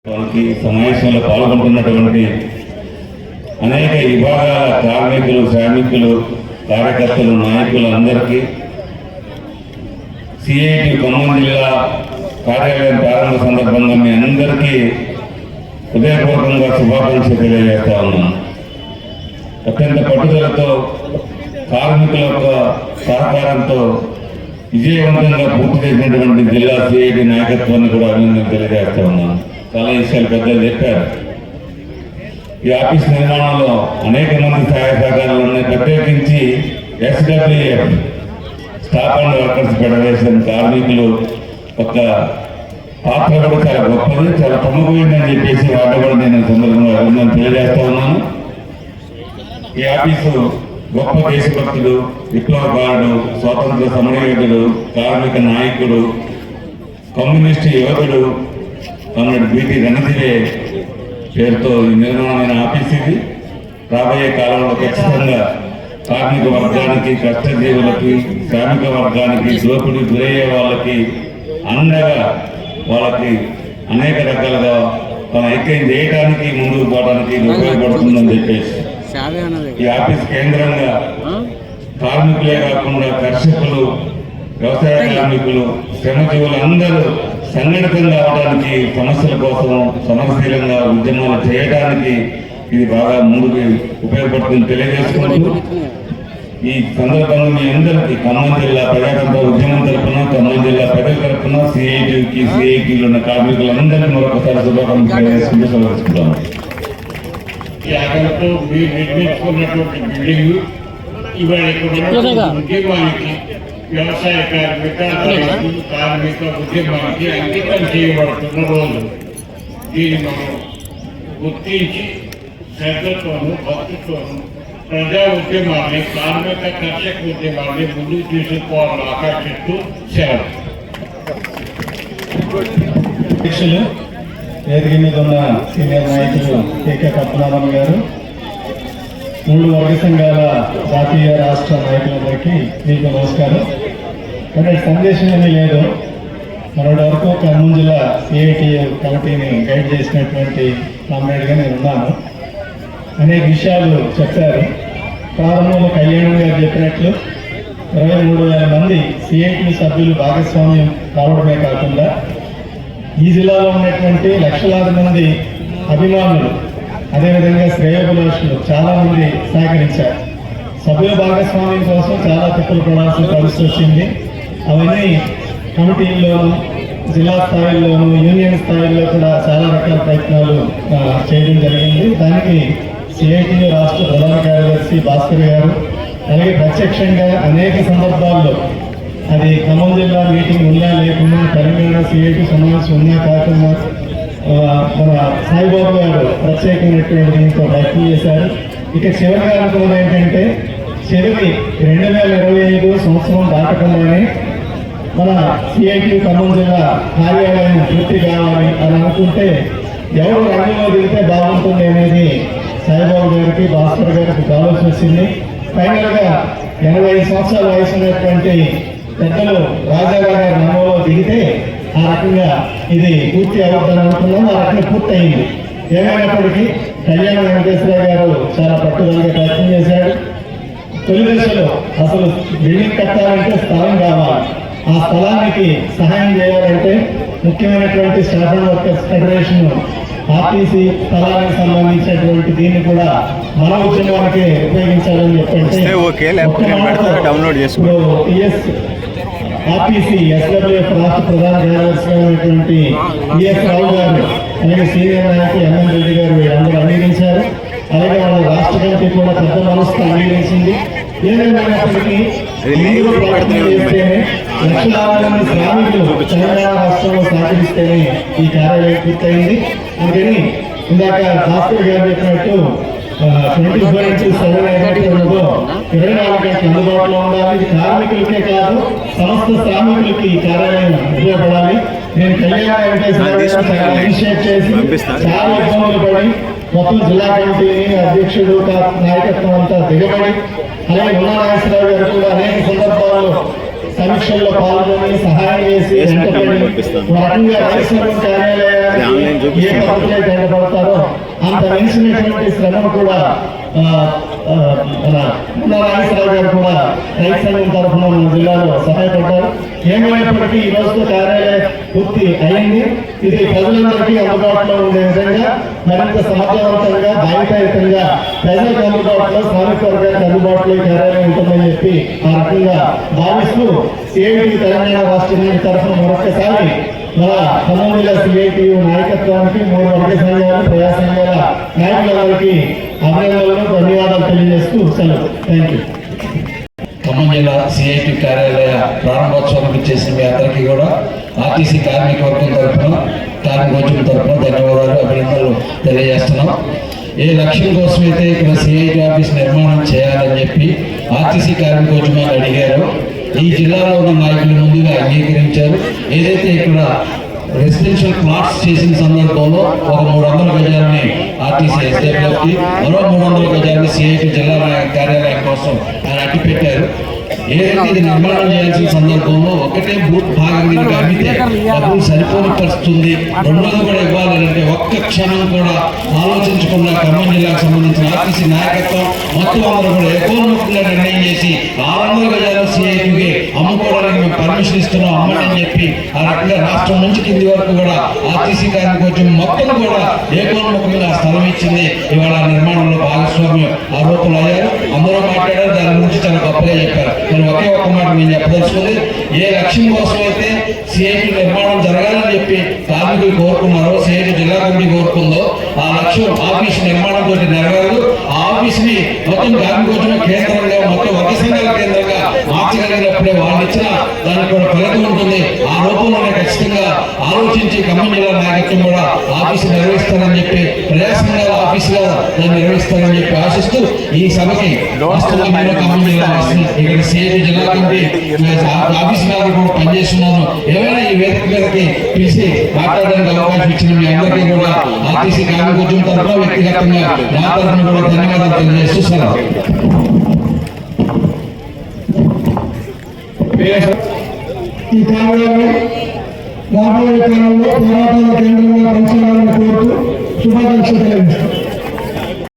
సమావేశంలో పాల్గొంటున్నటువంటి అనేక విభాగాల కార్మికులు, శ్రామికులు, కార్యకర్తలు, నాయకులు అందరికీ సిఐటి ఖమ్మం జిల్లా కార్యాలయం ప్రారంభ సందర్భంగా మీ అందరికీ హృదయపూర్వకంగా శుభాకాంక్షలు తెలియజేస్తా ఉన్నాను. అత్యంత పట్టుదలతో కార్మికుల యొక్క సహకారంతో విజయవంతంగా పూర్తి చేసినటువంటి జిల్లా సిఐటి నాయకత్వాన్ని కూడా అభినందన తెలియజేస్తా ఉన్నాను. చాలా విషయాలు పెద్దలు చెప్పారు. ఈ ఆఫీస్ నిర్మాణంలో అనేక మంది సహాయ సహకారాలు ఉన్నాయి. ప్రత్యేకించి SWF staff and workers federation కార్మికులు ఒక పాత్ర కూడా చాలా గొప్పది, చాలా ప్రముఖమైందని చెప్పేసి వాటి కూడా నేను సందర్భంగా అభినందన తెలియజేస్తా ఉన్నాను. ఈ ఆఫీసు గొప్ప దేశభక్తుడు, విప్లవకారుడు, స్వాతంత్ర సమరయోధుడు, కార్మిక నాయకుడు, కమ్యూనిస్టు యోధుడు కమ్రేడ్ బీటీ రణదివే పేరుతో ఈ నిర్మాణమైన ఆఫీస్ ఇది. రాబోయే కాలంలో ఖచ్చితంగా కార్మిక వర్గానికి, కష్టజీవులకి, శ్రామిక వర్గానికి, దోపిడీ గురయ్యే వాళ్ళకి అండగా వాళ్ళకి అనేక రకాలుగా తన ఐక్యం చేయడానికి, ముందుకు పోవడానికి ఉపయోగపడుతుందని చెప్పేసి ఈ ఆఫీస్ కేంద్రంగా కార్మికులే కాకుండా కర్షకులు, వ్యవసాయ కార్మికులు, శ్రమజీవులు అందరూ సంఘటితంగా అవడానికి, సమస్యల కోసం సమరశీలంగా ఉద్యమాలు చేయడానికి ఇది బాగా ముందుకు ఉపయోగపడుతుందని తెలియజేసుకుంటూ ఈ సందర్భంగా మీ అందరికీ ఖమ్మం జిల్లా ప్రజాతంత్ర ఉద్యమం తరఫున, ఖమ్మం జిల్లా ప్రజల తరఫున, సిఐటికి, సిఐటిలో ఉన్న కార్మికులందరికీ మరొకసారి శుభాకాంక్షలు తెలియజేసుకుంటూ సెలవుకుంటాము. మీరు నిర్మించుకున్నటువంటి బిల్డింగ్ ఇవాళ ఉద్యమానికి, వ్యవసాయ కార్మిక ఉద్యమానికి అంకితం చేయబడుతున్న రోజు. దీన్ని మనం గుర్తించి శ్రద్ధతోనూ భక్తితోనూ ప్రజా ఉద్యమాన్ని, కార్మిక కర్షక ఉద్యమాన్ని ముందుకు తీసుకుపోవాలని ఆకర్షిస్తూ సెలవు. అధ్యక్షులు, వేదిక మీద ఉన్న సీనియర్ నాయకులు కేకే పద్మనాభన్ గారు, 3 వర్గ సంఘాల జాతీయ రాష్ట్ర నాయకులందరికీ మీకు నమస్కారం. కానీ సందేశం ఏమీ లేదు. మరొకటి వరకు ఖమ్మం జిల్లా సిఐటి కమిటీని గైడ్ చేసినటువంటి కామ్రేడ్గా నేను ఉన్నాను. అనేక విషయాలు చెప్పారు. ప్రారంభంలో కళ్యాణం గారు చెప్పినట్లు 23,000 మంది సిఐటి సభ్యులు భాగస్వామ్యం కావడమే కాకుండా ఈ జిల్లాలో ఉన్నటువంటి లక్షలాది మంది అభిమానులు, అదేవిధంగా శ్రేయోభిలాషులు చాలామంది సహకరించారు. సభ్యుల భాగస్వామ్యం కోసం చాలా తిప్పలు పడాల్సిన పరిస్థితి వచ్చింది. అవన్నీ కమిటీల్లోనూ, జిల్లా స్థాయిల్లోనూ, యూనియన్ స్థాయిల్లో కూడా చాలా రకాల ప్రయత్నాలు చేయడం జరిగింది. దానికి సిఐటి రాష్ట్ర ప్రధాన కార్యదర్శి భాస్కర్ గారు, అలాగే ప్రత్యక్షంగా అనేక సందర్భాల్లో అది ఖమ్మం జిల్లా మీటింగ్ ఉన్నా లేకున్నా, తెలంగాణ సిఐటి సమావేశం ఉన్నా కాకుండా మన సాయిబాబు గారు ప్రత్యేకమైనటువంటి దీంతో ప్రయత్నం చేశారు. ఇక చివరిగా అనుకున్నది ఏంటంటే, చివరి 2025 సంవత్సరం దాటకుండానే మన సిఐటి ఖమ్మం జిల్లా కార్యాలయం పూర్తి కావాలి అని అనుకుంటే ఎవరు రంగంలో దిగితే బాగుంటుంది అనేది సాయిబాబు గారికి, భాస్కర్ గారికి ఆలోచన వచ్చింది. ఫైనల్గా 85 సంవత్సరాల వయసు ఉన్నటువంటి పెద్దలు రాజాగారు గారి రంగంలో దిగితే ఆ రకంగా ఇది పూర్తి అవుతుందని అనుకున్నాం. ఆ రకంగా పూర్తి అయింది. ఏమైనప్పటికీ కళ్యాణ వెంకటేశ్వర గారు చాలా పట్టుదలగా ప్రయత్నం చేశాడు. తొలి దశలో అసలు బిల్డింగ్ కట్టాలంటే స్థలం కావాలి. ఆ స్థలానికి సహాయం చేయాలంటే ముఖ్యమైనటువంటి staff and workers federation RTC స్థలానికి సంబంధించినటువంటి దీన్ని కూడా మన ఉద్యమానికి ఉపయోగించాలని చెప్పంటే ఆర్టీసీ SWF రాష్ట్ర ప్రధాన కార్యదర్శిగా ఉన్నటువంటి ES రావు గారు, అలాగే సీనియర్ నాయకులు MN రెడ్డి గారు వీళ్ళందరూ అంగీకరించారు. అలాగే వాళ్ళ రాష్ట్ర కమిటీ కూడా పెద్ద మనసుతో అంగీకరించింది. ఏమైనప్పటికీ ప్రయత్నం చేస్తేనే, లక్షలాది మంది శ్రామికులు తెలంగాణ రాష్ట్రంలో సహకరిస్తేనే ఈ కార్యాలయం పూర్తయింది. అందుకని ఇందాక భాస్కర్ గారు చెప్పినట్టు 24/7 ఏదైతే ఉన్నదో 24 గంటలు అందుబాటులో ఉండాలి. ఇది కార్మికులకే కాదు, సమస్త శ్రామికులకి ఈ కార్యాలయం ఉపయోగపడాలి. నేను కళ్యాణ వెంకటేశ్వర ఇనిషియేట్ చేసి చాలా ఇబ్బందులు పడి మొత్తం జిల్లా కమిటీని, అధ్యక్షుడు, నాయకత్వం అంతా దిగబడి, అలాగే నాగేశ్వరరావు గారు కూడా అనేక సందర్భాల్లో సమీక్షల్లో పాల్గొని సహాయం చేసి వెంటబడి ఒక రకంగా రైతు సంఘం కార్యాలయానికి ఏ పద్ధతిలో కనబడతారో అంత మించినటువంటి శ్రమను కూడా మన నాగేశ్వరరావు గారు కూడా రైతు సంఘం తరఫున మన జిల్లాలో సహాయపడ్డారు. ఏమైనప్పటికీ ఈ రోజుతో కార్యాలయం పూర్తి అయింది. ఇది ప్రజలందరికీ అందుబాటులో ఉండే విధంగా మరింత సమర్థవంతంగా బాధ్యతాయుతంగా ప్రజలకు అందుబాటులో శ్రామిక వర్గానికి అందుబాటులో ఈ కార్యాలయం ఉంటుందని చెప్పి ఆ రకంగా భావిస్తూ సిఐటి తెలంగాణ రాష్ట్ర సమితి తరఫున మరొకసారి మన 19 సిఐటియు నాయకత్వానికి 3 వర్గ సంఘాలు ప్రజా సంఘాల నాయకులందరికీ అభినందనలు ధన్యవాదాలు తెలియజేస్తూ సెలవు. Thank you. ఖమ్మం జిల్లా సిఐటి కార్యాలయ ప్రారంభోత్సవానికి చేసిన మీ అందరికీ కూడా ఆర్టీసీ కార్మిక వర్గం తరఫున కార్మికోద్యమం తరఫున ధన్యవాదాలు అభినందనలు తెలియజేస్తున్నాం. ఏ లక్ష్యం కోసమైతే ఇక్కడ సిఐటి ఆఫీస్ నిర్మాణం చేయాలని చెప్పి ఆర్టీసీ కార్మికోద్యమాన్ని అడిగారో ఈ జిల్లాలో ఉన్న నాయకులు ముందుగా అంగీకరించారు. ఏదైతే ఇక్కడ రెసిడెన్షియల్ ప్లాట్స్ చేసిన సందర్భంలో ఒక 300 గజాలని ఆర్టీసీ ఎస్డబ్ల్యూకి మరో 300 గజాలని సిఐటి జిల్లా కార్యాలయం కోసం ఆయన అట్టి పెట్టారు. ఏదైతే ఇది నిర్మాణం చేయాల్సిన సందర్భంలో ఒకటే భాగం దీనికి అమ్మితే డబ్బులు సరిపోని పరిస్థితుంది, రెండోది కూడా ఇవ్వాలంటే ఒక్క క్షణం కూడా ఆలోచించకుండా ఖమ్మం జిల్లాకు సంబంధించిన ఆర్టీసీ నాయకత్వం మొత్తం అందరూ కూడా ఏకోన్ముఖంగా నిర్ణయం చేసి 600 గజాలు సిఐటికి అమ్ముకోవడానికి మేము పర్మిషన్ ఇస్తున్నాం అమ్మని అని చెప్పి ఆ రకంగా రాష్ట్రం నుంచి కింది వరకు కూడా ఆర్టీసీ కార్మికోద్యమం మొత్తం కూడా ఏకోన్ముఖంగా స్థలం ఇచ్చింది. ఇవాళ నిర్మాణంలో భాగస్వామ్యం ఆరోపణలు అయ్యారు, అందరూ మాట్లాడారు, దాని గురించి చాలా గొప్పగా చెప్పారు. నేను ఒకే ఒక్క మాట నేను చెప్పదలుచుకుంది, ఏ లక్ష్యం కోసం అయితే సిఐటి నిర్మాణం జరగాలని చెప్పి కార్మికులు కోరుకున్నారో సిఐటి జిల్లా కమిటీ కోరుకుందో ఆ లక్ష్యం ఆఫీసు నిర్మాణంతో నెరవేరదు. ఆ ఆఫీస్ ని మొత్తం కార్మికోద్యమ కేంద్రంగా మొత్తం వర్గ సంఘాల కేంద్రంగా మార్చగలిగినప్పుడే వాళ్ళు ఇచ్చిన దానికి కూడా ఫలితం ఉంటుంది. ఆ రూపంలోనే ఖచ్చితంగా ఆలోచించి ఖమ్మం జిల్లా నాయకత్వం కూడా ఆఫీసు నిర్వహిస్తారని చెప్పి ప్రజా సంఘాల ఆఫీసుగా దాన్ని నిర్వహిస్తారని చెప్పి ఆశిస్తూ ఈ సభకి ఖమ్మం జిల్లా ఇక్కడ సిఐటి జిల్లా కమిటీ ఆఫీస్ మీద కూడా పనిచేస్తున్నాను. ఏమైనా ఈ వేదిక మీదకి పిలిచి మాట్లాడడానికి అవకాశం ఇచ్చిన మీ అందరికీ కూడా ఆర్టీసీ కార్మికోద్యమం తరఫున వ్యక్తిగతంగా నా తరఫున కూడా ధన్యవాదాలు తెలియజేస్తూ సెలవు. ఈ కార్యాలయం రాబోయే కాలంలో పోరాటాల కేంద్రంగా పెంచాలని కోరుతూ శుభాకాంక్షలు తెలియజేస్తాం.